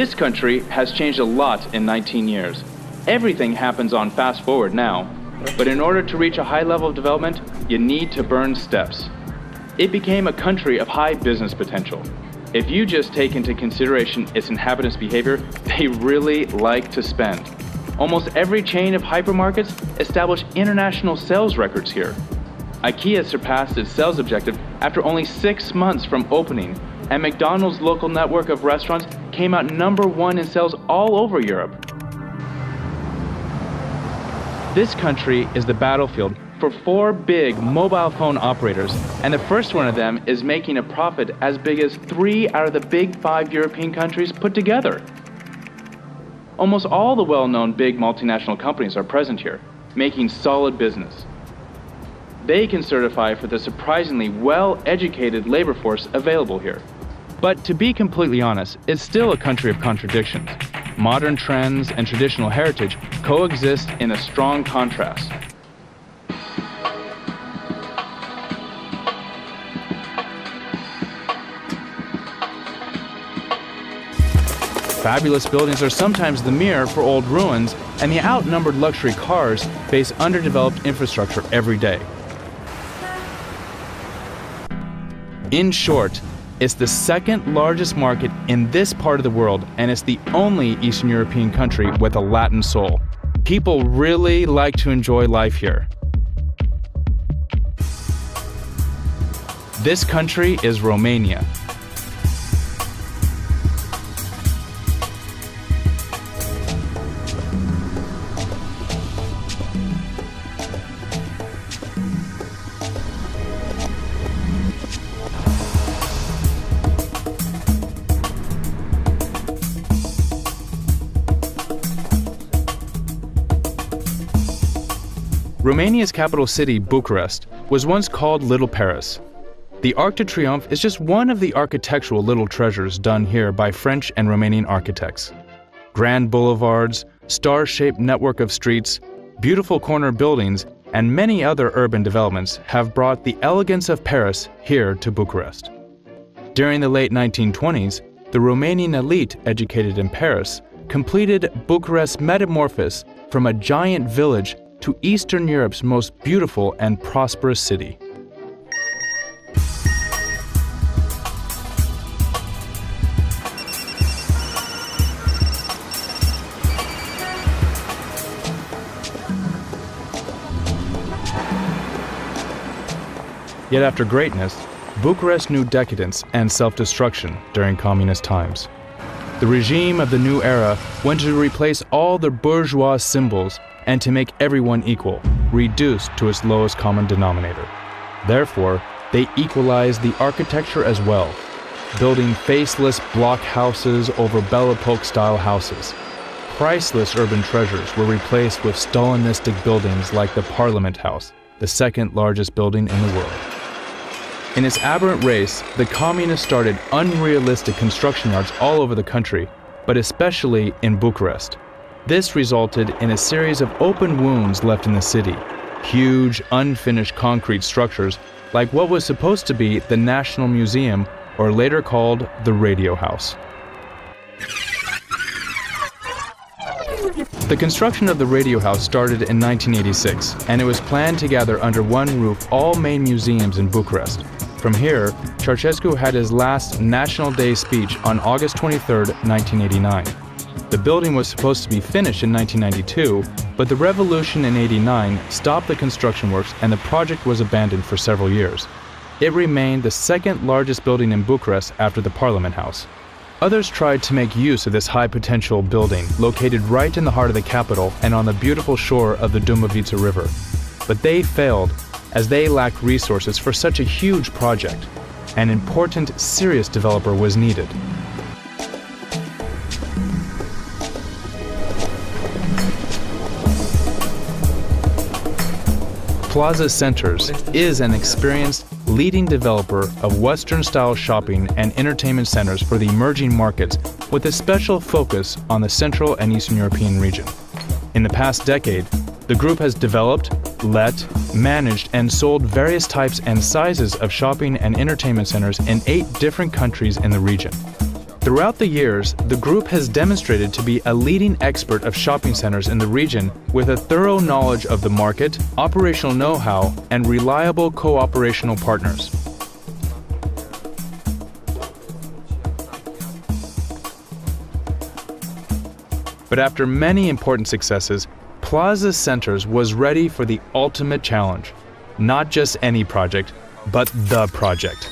This country has changed a lot in 19 years. Everything happens on fast forward now, but in order to reach a high level of development, you need to burn steps. It became a country of high business potential. If you just take into consideration its inhabitants' behavior, they really like to spend. Almost every chain of hypermarkets established international sales records here. IKEA surpassed its sales objective after only 6 months from opening, and McDonald's local network of restaurants came out #1 in sales all over Europe. This country is the battlefield for 4 big mobile phone operators, and the first one of them is making a profit as big as 3 out of the big 5 European countries put together. Almost all the well-known big multinational companies are present here, making solid business. They can certify for the surprisingly well-educated labor force available here. But to be completely honest, it's still a country of contradictions. Modern trends and traditional heritage coexist in a strong contrast. Fabulous buildings are sometimes the mirror for old ruins, and the outnumbered luxury cars face underdeveloped infrastructure every day. In short, it's the second largest market in this part of the world, and it's the only Eastern European country with a Latin soul. People really like to enjoy life here. This country is Romania. Romania's capital city, Bucharest, was once called Little Paris. The Arc de Triomphe is just one of the architectural little treasures done here by French and Romanian architects. Grand boulevards, star-shaped network of streets, beautiful corner buildings, and many other urban developments have brought the elegance of Paris here to Bucharest. During the late 1920s, the Romanian elite educated in Paris completed Bucharest's metamorphosis from a giant village to Eastern Europe's most beautiful and prosperous city. Yet after greatness, Bucharest knew decadence and self-destruction during communist times. The regime of the new era wanted to replace all the bourgeois symbols and to make everyone equal, reduced to its lowest common denominator. Therefore, they equalized the architecture as well, building faceless block houses over Belle Epoque-style houses. Priceless urban treasures were replaced with Stalinistic buildings like the Parliament House, the second largest building in the world. In its aberrant race, the communists started unrealistic construction yards all over the country, but especially in Bucharest. This resulted in a series of open wounds left in the city, huge, unfinished concrete structures like what was supposed to be the National Museum, or later called the Radio House. The construction of the Radio House started in 1986, and it was planned to gather under one roof all main museums in Bucharest. From here, Ceausescu had his last National Day speech on August 23, 1989. The building was supposed to be finished in 1992, but the revolution in '89 stopped the construction works and the project was abandoned for several years. It remained the second largest building in Bucharest after the Parliament House. Others tried to make use of this high-potential building, located right in the heart of the capital and on the beautiful shore of the Dambovita River. But they failed, as they lacked resources for such a huge project. An important, serious developer was needed. Plaza Centers is an experienced, leading developer of Western-style shopping and entertainment centers for the emerging markets, with a special focus on the Central and Eastern European region. In the past decade, the group has developed, let, managed, and sold various types and sizes of shopping and entertainment centers in 8 different countries in the region. The Throughout the years, the group has demonstrated to be a leading expert of shopping centers in the region with a thorough knowledge of the market, operational know-how, and reliable co-operational partners. But after many important successes, Plaza Centers was ready for the ultimate challenge. Not just any project, but the project.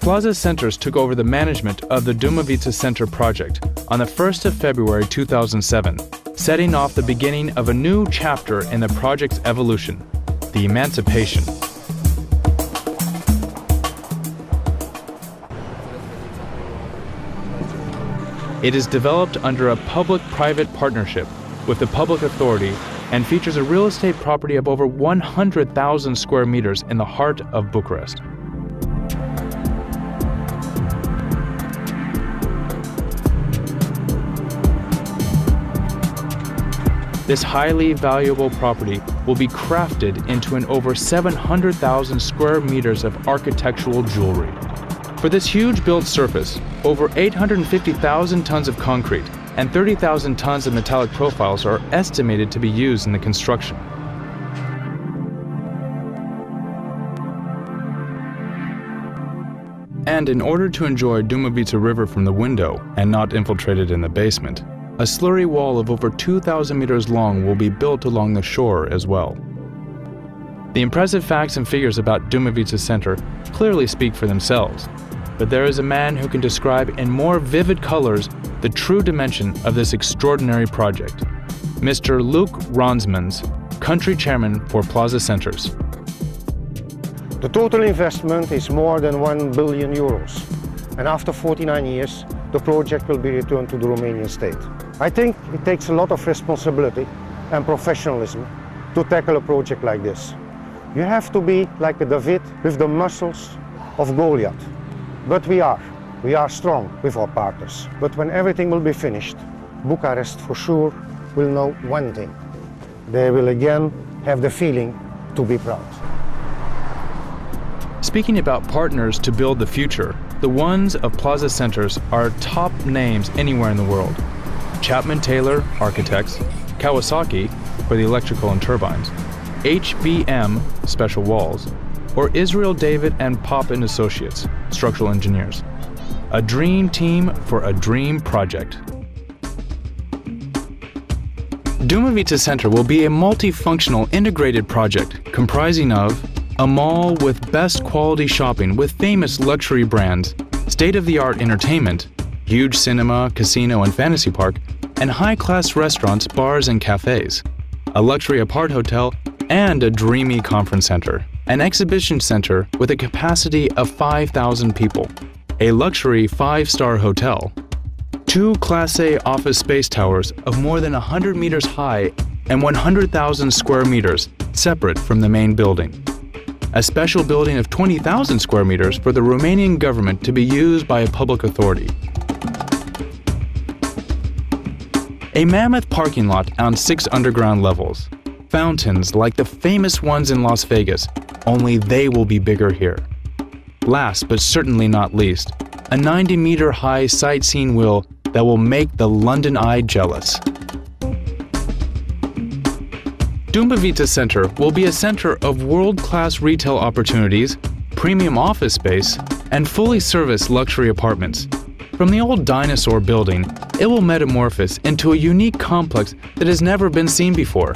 Plaza Centers took over the management of the Dambovita Center project on the 1st of February 2007, setting off the beginning of a new chapter in the project's evolution, the emancipation. It is developed under a public-private partnership with the public authority and features a real estate property of over 100,000 square meters in the heart of Bucharest. This highly valuable property will be crafted into an over 700,000 square meters of architectural jewelry. For this huge built surface, over 850,000 tons of concrete and 30,000 tons of metallic profiles are estimated to be used in the construction. And in order to enjoy Dambovita River from the window and not infiltrated in the basement, a slurry wall of over 2,000 meters long will be built along the shore as well. The impressive facts and figures about Dambovita Center clearly speak for themselves, but there is a man who can describe in more vivid colors the true dimension of this extraordinary project. Mr. Luke Ronsmans, country chairman for Plaza Centers. The total investment is more than 1 billion euros, and after 49 years, the project will be returned to the Romanian state. I think it takes a lot of responsibility and professionalism to tackle a project like this. You have to be like a David with the muscles of Goliath. But we are strong with our partners. But when everything will be finished, Bucharest for sure will know one thing. They will again have the feeling to be proud. Speaking about partners to build the future, the ones of Plaza Centers are top names anywhere in the world. Chapman Taylor Architects, Kawasaki for the electrical and turbines, HBM Special Walls, or Israel David and Pop and Associates, structural engineers. A dream team for a dream project. Dambovita Center will be a multifunctional integrated project comprising of a mall with best quality shopping with famous luxury brands, state-of-the-art entertainment, huge cinema, casino and fantasy park, and high-class restaurants, bars and cafes, a luxury apart hotel, and a dreamy conference center, an exhibition center with a capacity of 5,000 people, a luxury 5-star hotel, 2 Class A office space towers of more than 100 meters high and 100,000 square meters separate from the main building, a special building of 20,000 square meters for the Romanian government to be used by a public authority, a mammoth parking lot on 6 underground levels, fountains like the famous ones in Las Vegas, only they will be bigger here. Last but certainly not least, a 90-meter high sightseeing wheel that will make the London Eye jealous. Dambovita Center will be a center of world-class retail opportunities, premium office space, and fully serviced luxury apartments. From the old dinosaur building, it will metamorphose into a unique complex that has never been seen before.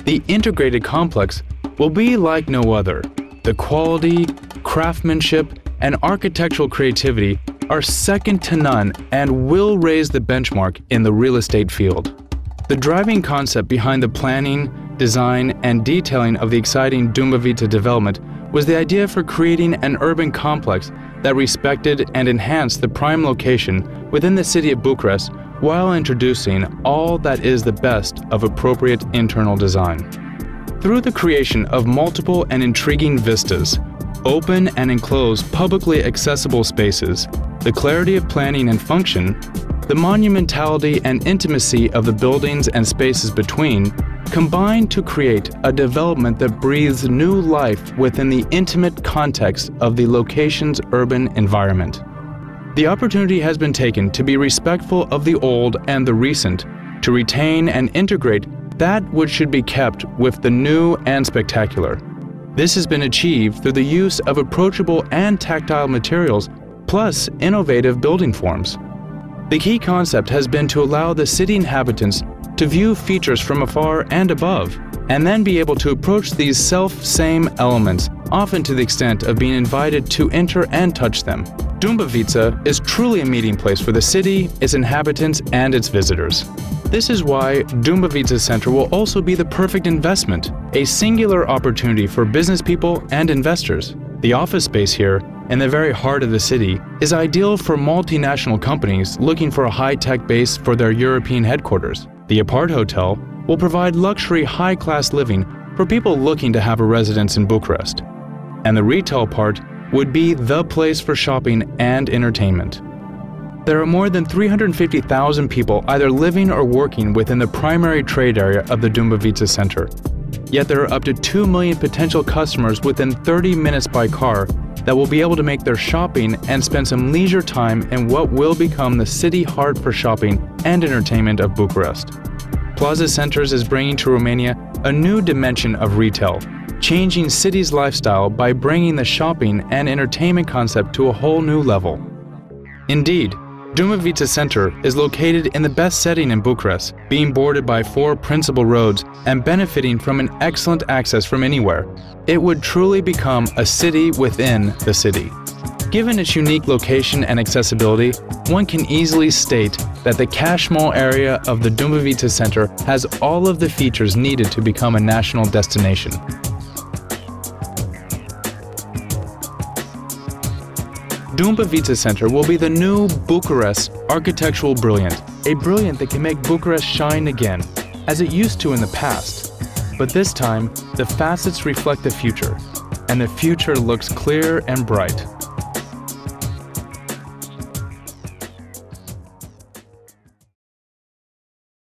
The integrated complex will be like no other. The quality, craftsmanship, and architectural creativity are second to none and will raise the benchmark in the real estate field. The driving concept behind the planning, design, and detailing of the exciting Dambovita development was the idea for creating an urban complex that respected and enhanced the prime location within the city of Bucharest while introducing all that is the best of appropriate internal design. Through the creation of multiple and intriguing vistas, open and enclosed publicly accessible spaces, the clarity of planning and function, the monumentality and intimacy of the buildings and spaces between, combine to create a development that breathes new life within the intimate context of the location's urban environment. The opportunity has been taken to be respectful of the old and the recent, to retain and integrate that which should be kept with the new and spectacular. This has been achieved through the use of approachable and tactile materials, plus innovative building forms. The key concept has been to allow the city inhabitants to view features from afar and above, and then be able to approach these self-same elements, often to the extent of being invited to enter and touch them. Dambovita is truly a meeting place for the city, its inhabitants, and its visitors. This is why Dambovita Center will also be the perfect investment, a singular opportunity for business people and investors. The office space here, in the very heart of the city, is ideal for multinational companies looking for a high-tech base for their European headquarters. The Apart Hotel will provide luxury high-class living for people looking to have a residence in Bucharest. And the retail part would be the place for shopping and entertainment. There are more than 350,000 people either living or working within the primary trade area of the Dambovita Center. Yet there are up to 2 million potential customers within 30 minutes by car that will be able to make their shopping and spend some leisure time in what will become the city heart for shopping and entertainment of Bucharest. Plaza Centers is bringing to Romania a new dimension of retail, changing city's lifestyle by bringing the shopping and entertainment concept to a whole new level. Indeed, Dambovita Center is located in the best setting in Bucharest, being bordered by 4 principal roads and benefiting from an excellent access from anywhere. It would truly become a city within the city. Given its unique location and accessibility, one can easily state that the cash mall area of the Dambovita Center has all of the features needed to become a national destination. Dambovita Center will be the new Bucharest architectural brilliant, a brilliant that can make Bucharest shine again, as it used to in the past. But this time, the facets reflect the future, and the future looks clear and bright.